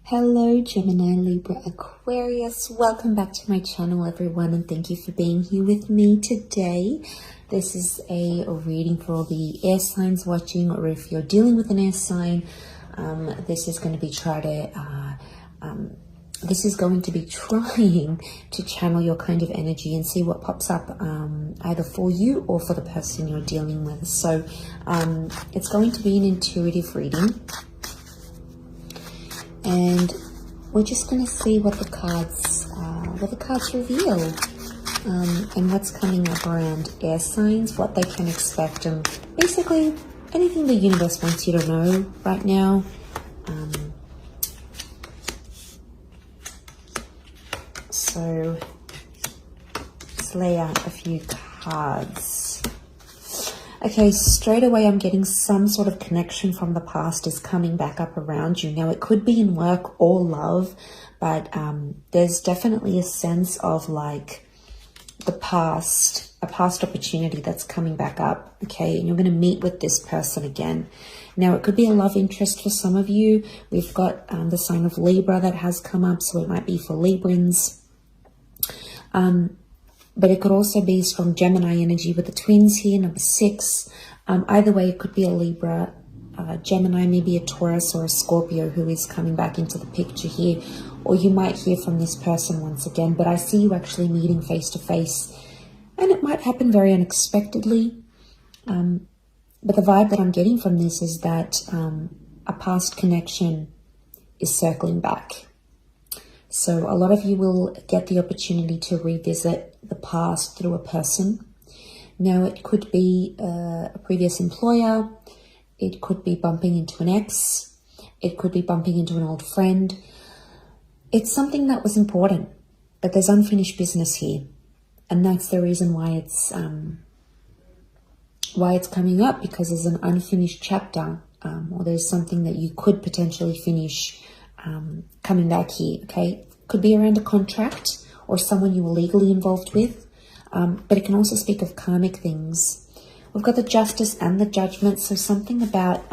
Hello Gemini, Libra, Aquarius. Welcome back to my channel everyone, and thank you for being here with me today. This is a reading for all the air signs watching, or if you're dealing with an air sign, this is going to be trying to channel your kind of energy and see what pops up either for you or for the person you're dealing with. So it's going to be an intuitive reading. And we're just going to see what the cards reveal, and what's coming up around air signs, what they can expect, and basically anything the universe wants you to know right now. So let's lay out a few cards. Okay, straight away I'm getting some sort of connection from the past is coming back up around you. Now, it could be in work or love, but there's definitely a sense of like a past opportunity that's coming back up, okay? And you're going to meet with this person again. Now, it could be a love interest for some of you. We've got the sign of Libra that has come up, so it might be for Librans. But it could also be strong Gemini energy with the twins here, number 6. Either way, it could be a Libra, Gemini, maybe a Taurus or a Scorpio who is coming back into the picture here. Or you might hear from this person once again, but I see you actually meeting face to face. And it might happen very unexpectedly. But the vibe that I'm getting from this is that a past connection is circling back. So a lot of you will get the opportunity to revisit the past through a person. Now, it could be a previous employer. It could be bumping into an ex. It could be bumping into an old friend. It's something that was important, but there's unfinished business here. And that's the reason why it's coming up, because there's an unfinished chapter, or there's something that you could potentially finish coming back here, okay? Could be around a contract or someone you were legally involved with, but it can also speak of karmic things. We've got the Justice and the Judgment, so something about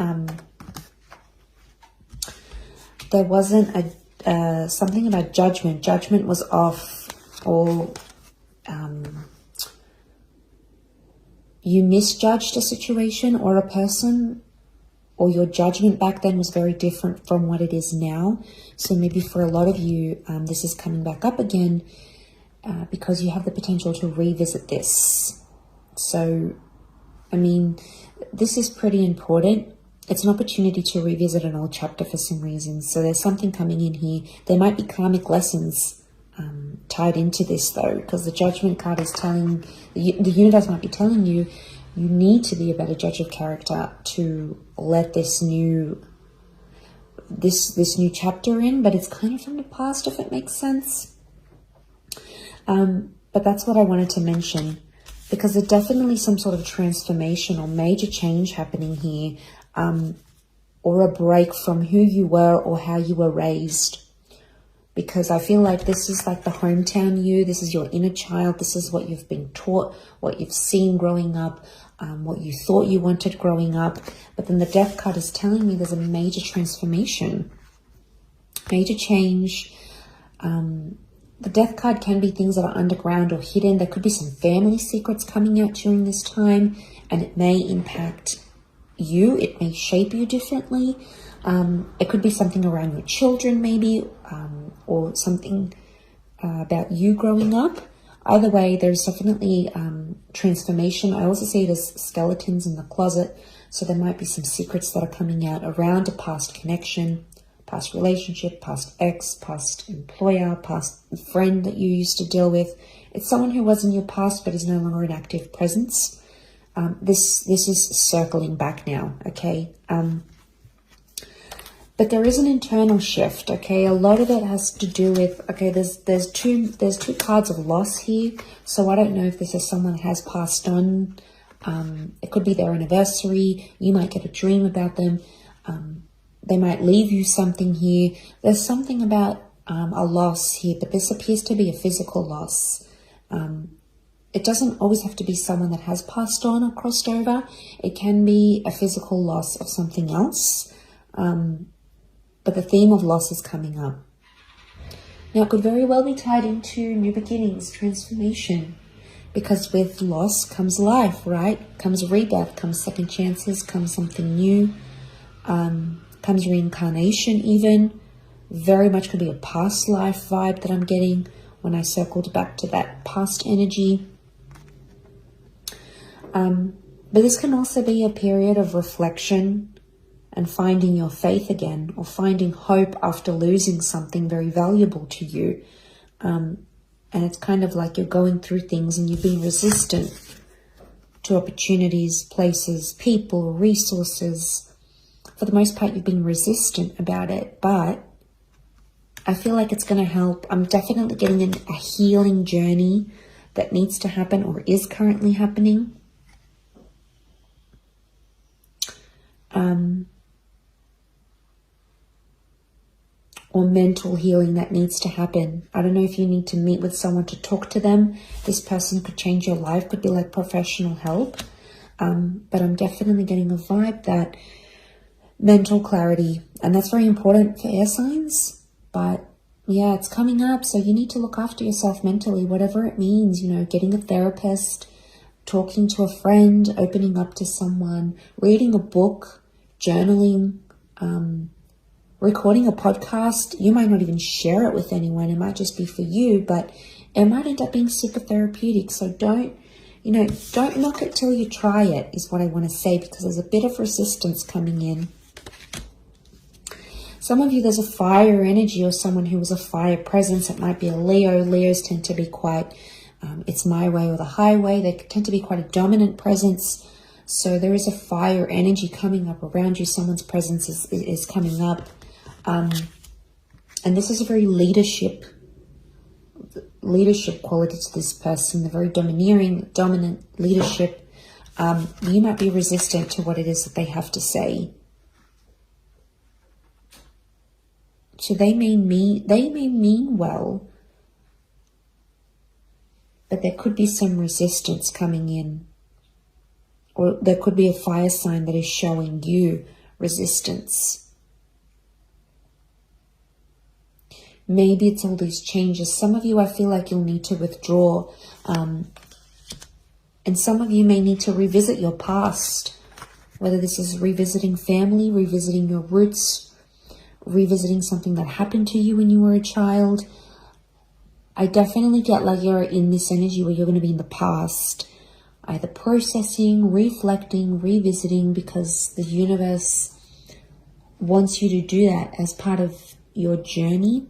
there wasn't something about judgment. Judgment was off, or you misjudged a situation or a person, or your judgment back then was very different from what it is now. So maybe for a lot of you, this is coming back up again because you have the potential to revisit this. So, I mean, this is pretty important. It's an opportunity to revisit an old chapter for some reason. So there's something coming in here. There might be karmic lessons tied into this though, because the Judgment card is telling, the universe might be telling you, you need to be a better judge of character to let this new chapter in, but it's kind of from the past, if it makes sense. But that's what I wanted to mention, because there's definitely some sort of transformation or major change happening here, or a break from who you were or how you were raised. Because I feel like this is like the hometown you, this is your inner child, this is what you've been taught, what you've seen growing up, what you thought you wanted growing up. But then the Death card is telling me there's a major transformation, major change. The Death card can be things that are underground or hidden. There could be some family secrets coming out during this time, and it may impact you. It may shape you differently. It could be something around your children maybe, or something about you growing up. Either way, there's definitely transformation. I also see it as skeletons in the closet. So there might be some secrets that are coming out around a past connection, past relationship, past ex, past employer, past friend that you used to deal with. It's someone who was in your past but is no longer an active presence. This is circling back now, okay? But there is an internal shift, okay? A lot of it has to do with, okay, there's two cards of loss here. So I don't know if this is someone has passed on. It could be their anniversary. You might get a dream about them. They might leave you something here. There's something about a loss here, but this appears to be a physical loss. It doesn't always have to be someone that has passed on or crossed over. It can be a physical loss of something else. But the theme of loss is coming up. Now, it could very well be tied into new beginnings, transformation, because with loss comes life, right? Comes rebirth, comes second chances, comes something new, comes reincarnation even. Very much could be a past life vibe that I'm getting when I circled back to that past energy. But this can also be a period of reflection and finding your faith again, or finding hope after losing something very valuable to you. And it's kind of like you're going through things and you've been resistant to opportunities, places, people, resources. For the most part, you've been resistant about it, but I feel like it's going to help. I'm definitely getting a healing journey that needs to happen or is currently happening. Or mental healing that needs to happen. I don't know if you need to meet with someone to talk to them. This person could change your life, could be like professional help. But I'm definitely getting a vibe that mental clarity, and that's very important for air signs. But yeah, it's coming up. So you need to look after yourself mentally, whatever it means, you know, getting a therapist, talking to a friend, opening up to someone, reading a book, journaling, recording a podcast. You might not even share it with anyone. It might just be for you, but it might end up being super therapeutic. So don't knock it till you try it, is what I want to say, because there's a bit of resistance coming in. Some of you, there's a fire energy or someone who was a fire presence. It might be a Leo. Leos tend to be quite, it's my way or the highway. They tend to be quite a dominant presence. So there is a fire energy coming up around you. Someone's presence is coming up. And this is a very leadership quality to this person, the very dominant leadership. You might be resistant to what it is that they have to say. So they may mean well, but there could be some resistance coming in. Or there could be a fire sign that is showing you resistance. Maybe it's all these changes. Some of you, I feel like you'll need to withdraw. And some of you may need to revisit your past. Whether this is revisiting family, revisiting your roots, revisiting something that happened to you when you were a child. I definitely get like you're in this energy where you're going to be in the past. Either processing, reflecting, revisiting, because the universe wants you to do that as part of your journey.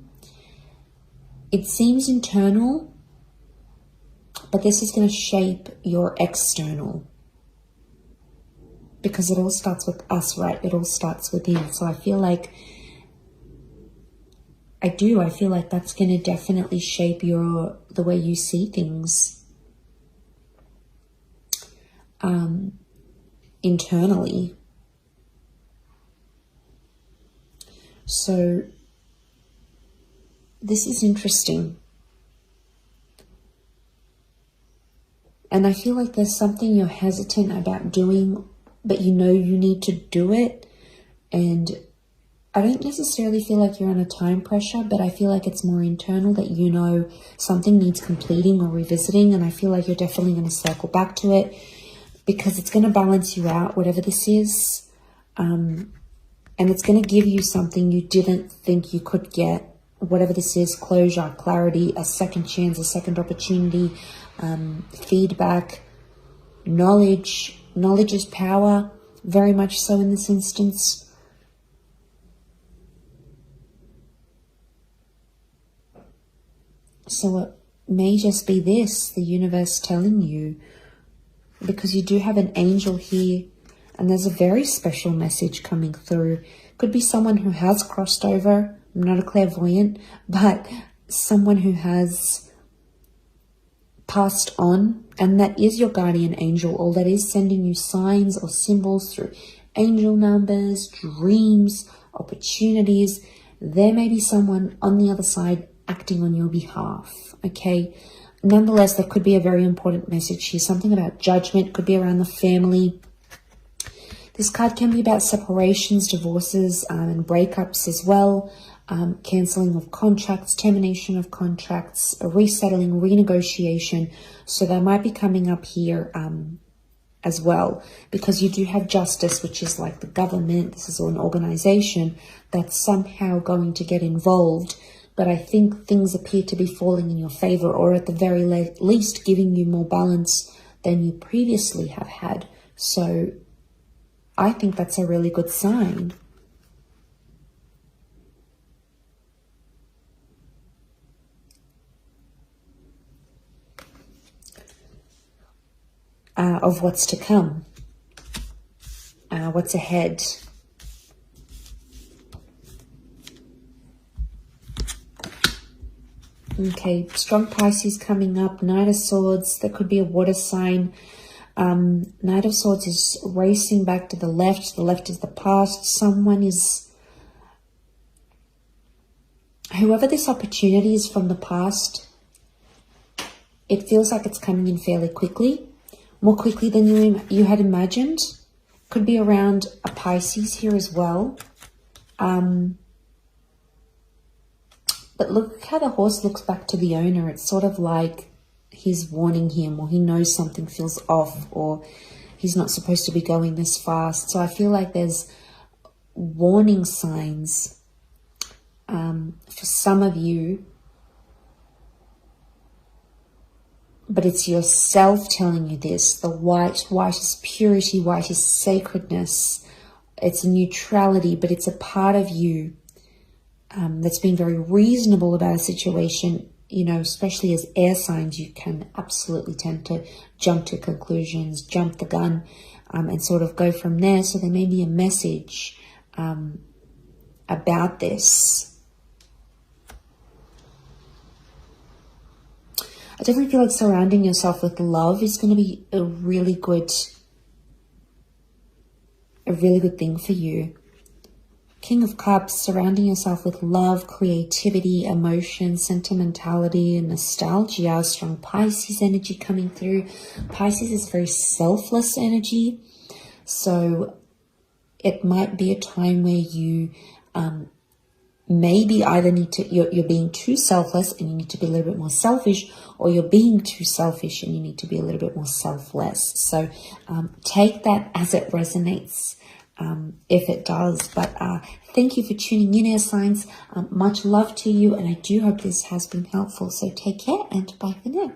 It seems internal, but this is going to shape your external. Because it all starts with us, right? It all starts within. So I feel like that's going to definitely shape the way you see things internally. So this is interesting. And I feel like there's something you're hesitant about doing, but you know you need to do it. And I don't necessarily feel like you're under time pressure, but I feel like it's more internal, that you know something needs completing or revisiting. And I feel like you're definitely going to circle back to it, because it's going to balance you out, whatever this is. And it's going to give you something you didn't think you could get. Whatever this is, closure, clarity, a second chance, a second opportunity, feedback, knowledge. Knowledge is power, very much so in this instance. So it may just be this, the universe telling you, because you do have an angel here, and there's a very special message coming through. Could be someone who has crossed over. I'm not a clairvoyant, but someone who has passed on, and that is your guardian angel, or that is sending you signs or symbols through angel numbers, dreams, opportunities. There may be someone on the other side acting on your behalf, okay? Nonetheless, there could be a very important message here, something about judgment, could be around the family. This card can be about separations, divorces, and breakups as well. Cancelling of contracts, termination of contracts, a resettling, renegotiation. So that might be coming up here as well, because you do have justice, which is like the government. This is an organization that's somehow going to get involved. But I think things appear to be falling in your favor, or at the very least giving you more balance than you previously have had. So I think that's a really good sign. Of what's to come, what's ahead. Okay, strong Pisces coming up. Knight of Swords, that could be a water sign. Knight of Swords is racing back to the left. The left is the past. Someone is, whoever this opportunity is from the past, it feels like it's coming in fairly quickly. More quickly than you had imagined. Could be around a Pisces here as well. But look how the horse looks back to the owner. It's sort of like he's warning him, or he knows something feels off, or he's not supposed to be going this fast. So I feel like there's warning signs for some of you. But it's yourself telling you this. The white is purity, white is sacredness. It's neutrality, but it's a part of you that's been very reasonable about a situation. You know, especially as air signs, you can absolutely tend to jump to conclusions, jump the gun, and sort of go from there. So there may be a message about this. I definitely feel like surrounding yourself with love is going to be a really good thing for you. King of Cups, surrounding yourself with love, creativity, emotion, sentimentality, and nostalgia. Strong Pisces energy coming through. Pisces is very selfless energy. So it might be a time where you maybe either you're being too selfless and you need to be a little bit more selfish, or you're being too selfish and you need to be a little bit more selfless. So take that as it resonates, if it does. But thank you for tuning in, air signs. Much love to you, and I do hope this has been helpful. So take care and bye for now.